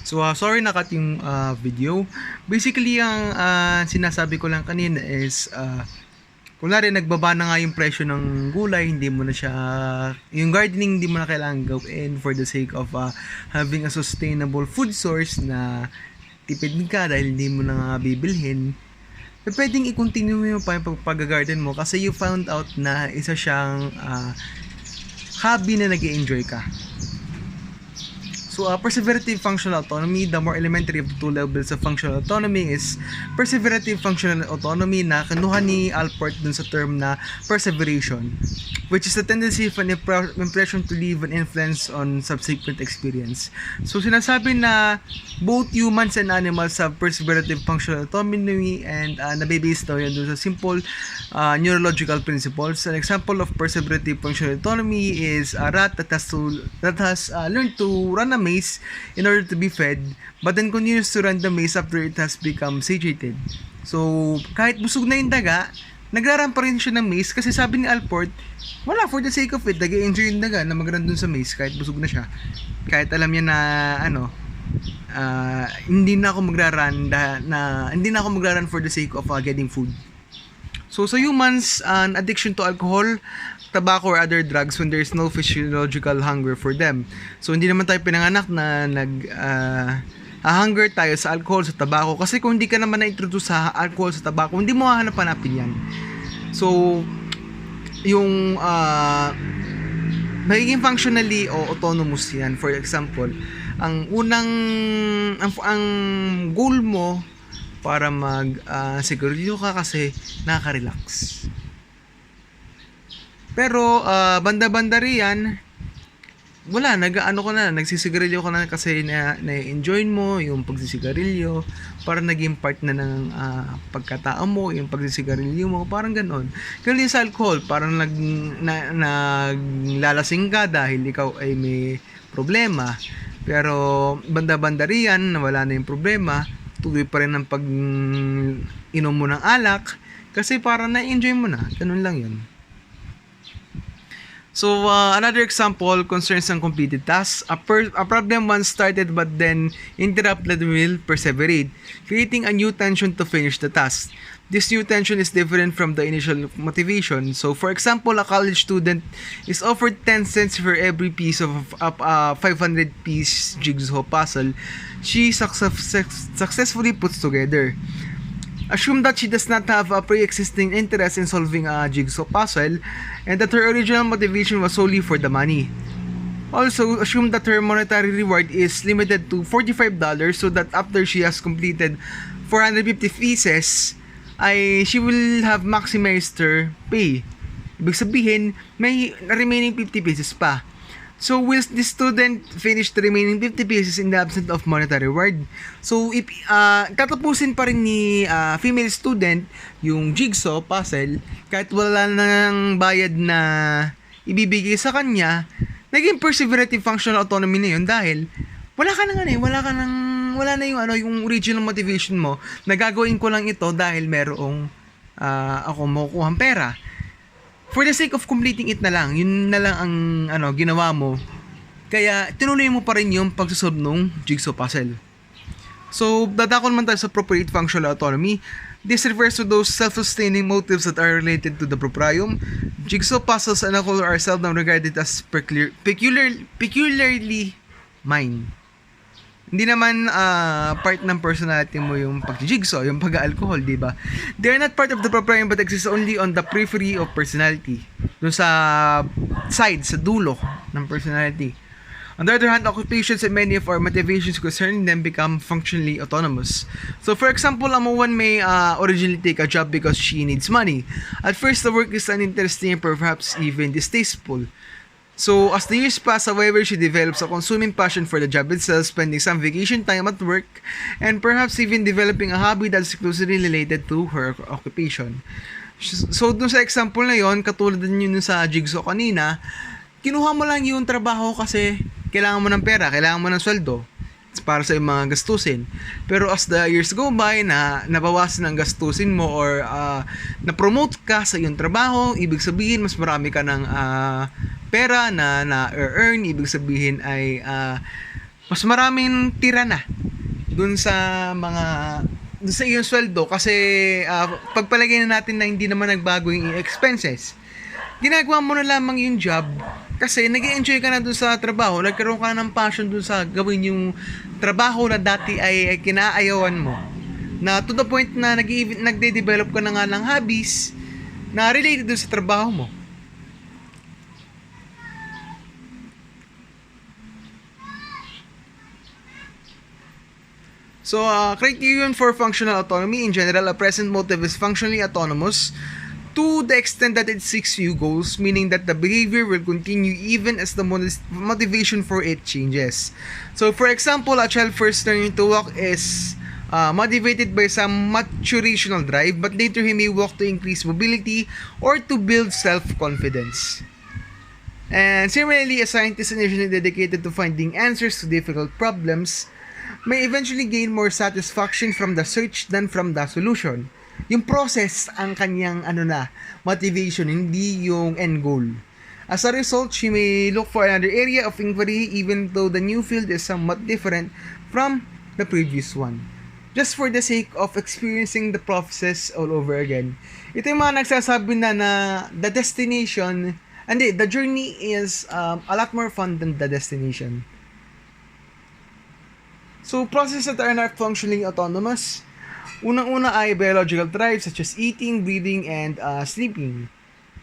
So, sorry nakat yung video. Basically, ang sinasabi ko lang kanina is, kunwari nagbaba na nga yung presyo ng gulay, hindi mo na siya, yung gardening hindi mo na kailangan gawin for the sake of having a sustainable food source na tipid ka dahil hindi mo na nga bibilhin. Pwedeng i-continue mo yung pag-garden mo kasi you found out na isa siyang hobby na nag-enjoy ka. So, perseverative functional autonomy, the more elementary of the two levels of functional autonomy is perseverative functional autonomy na kinuha ni Allport dun sa term na perseveration, which is the tendency of an impression to leave an influence on subsequent experience. So, sinasabi na both humans and animals have perseverative functional autonomy and nabibase daw yan dun sa simple neurological principles. An example of perseverative functional autonomy is a rat that has learned to run a maze in order to be fed, but then continues to run the maze after it has become satiated. So, kahit busog na yung daga, nagraran pa rin siya ng maze kasi sabi ni Allport, wala, for the sake of it, nag-enjoy yung daga na mag-run dun sa maze kahit busog na siya. Kahit alam niya na, hindi na ako magraran for the sake of getting food. So, sa humans, an addiction to alcohol, tobacco or other drugs when there is no physiological hunger for them. So, hindi naman tayo pinanganak na hunger tayo sa alcohol, sa tobacco. Kasi kung hindi ka naman na-introduce sa alcohol, sa tobacco, hindi mo hahanap-hanapin yan. So, yung magiging functionally o autonomous yan. For example, ang goal mo para sigurado ka kasi nakaka-relax. Pero banda-banda riyan, wala, nagsisigarilyo ka na kasi na-enjoy mo yung pagsisigarilyo, para naging part na ng pagkatao mo, yung pagsisigarilyo mo, parang ganon. Ganun sa alcohol, parang naglalasing ka dahil ikaw ay may problema. Pero banda-banda riyan, wala na yung problema, tuloy pa rin ang pag-inom mo ng alak, kasi parang na-enjoy mo na, ganun lang yun. So, another example concerns ang completed tasks. A problem once started but then interrupted will perseverate, creating a new tension to finish the task. This new tension is different from the initial motivation. So, for example, a college student is offered 10 cents for every piece of a 500-piece jigsaw puzzle she successfully puts together. Assume that she does not have a pre-existing interest in solving a jigsaw puzzle and that her original motivation was solely for the money. Also, assume that her monetary reward is limited to $45 so that after she has completed 450 pieces, she will have maximized her pay. Ibig sabihin, may remaining 50 pieces pa. So, will the student finish the remaining 50 pieces in the absence of monetary reward? So, if tatapusin pa rin ni female student yung jigsaw puzzle, kahit wala nang bayad na ibibigay sa kanya, naging perseverative functional autonomy na yun dahil wala na yung original motivation mo na gagawin ko lang ito dahil merong ako makukuhang pera. For the sake of completing it na lang, yun na lang ang ginawa mo. Kaya tinuloy mo pa rin yung pagsusolve ng jigsaw puzzle. So, dadako naman tayo sa appropriate functional autonomy. This refers to those self-sustaining motives that are related to the proprium. Jigsaw puzzles and alcohol are seldom regarded as peculiarly mine. Hindi naman part ng personality mo yung pag-jigsaw, yung pag-alcohol, di ba? They are not part of the proprium but exist only on the periphery of personality. Doon sa side, sa dulo ng personality. On the other hand, occupations and many of our motivations concerning them become functionally autonomous. So, for example, a woman may originally take a job because she needs money. At first, the work is uninteresting and perhaps even distasteful. So, as the years pass, however, she develops a consuming passion for the job itself, spending some vacation time at work, and perhaps even developing a hobby that's closely related to her occupation. So, dun sa example na yon, katulad din yun sa jigsaw kanina, kinuha mo lang yung trabaho kasi kailangan mo ng pera, kailangan mo ng sweldo para sa mga gastusin. Pero as the years go by, nabawasan ang gastusin mo or na-promote ka sa iyong trabaho, ibig sabihin mas marami ka ng pera na earn, ibig sabihin ay mas maraming tira na dun sa mga dun sa iyong sweldo kasi pagpalagay na natin na hindi naman nagbago yung expenses. Ginagawa mo na lamang yung job kasi nag-enjoy ka na dun sa trabaho, nagkaroon ka ng passion dun sa gawin yung trabaho na dati ay kinaayawan mo. Na to the point na nagde-develop ka na nga ng hobbies na related dun sa trabaho mo. So, criterion for functional autonomy in general, a present motive is functionally autonomous to the extent that it seeks new goals, meaning that the behavior will continue even as the motivation for it changes. So, for example, a child first learning to walk is motivated by some maturational drive, but later he may walk to increase mobility or to build self-confidence. And similarly, a scientist initially dedicated to finding answers to difficult problems may eventually gain more satisfaction from the search than from the solution. Yung process ang kanyang motivation, hindi yung end goal. As a result, she may look for another area of inquiry even though the new field is somewhat different from the previous one. Just for the sake of experiencing the process all over again. Ito yung mga nagsasabi na the destination, the journey is a lot more fun than the destination. So, processes that are not functionally autonomous. Unang-una ay biological drives such as eating, breathing, and sleeping.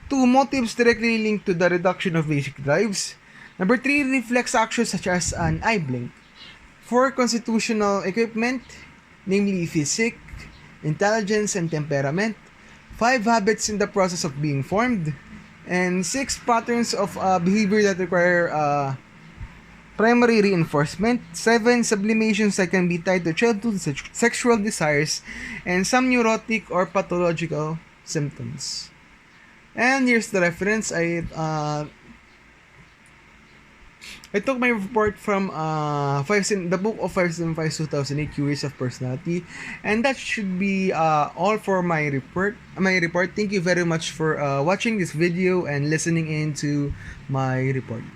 2. Motives directly linked to the reduction of basic drives. Number 3. Reflex actions such as an eye blink. 4. Constitutional equipment, namely physique, intelligence, and temperament. 5. Habits in the process of being formed. And 6. Patterns of behavior that require primary reinforcement. 7. Sublimations that can be tied to childhood sexual desires and some neurotic or pathological symptoms. And here's the reference. I took my report from the book of 575 2008 Curious of Personality, and that should be all for my report. Thank you very much for watching this video and listening into my report.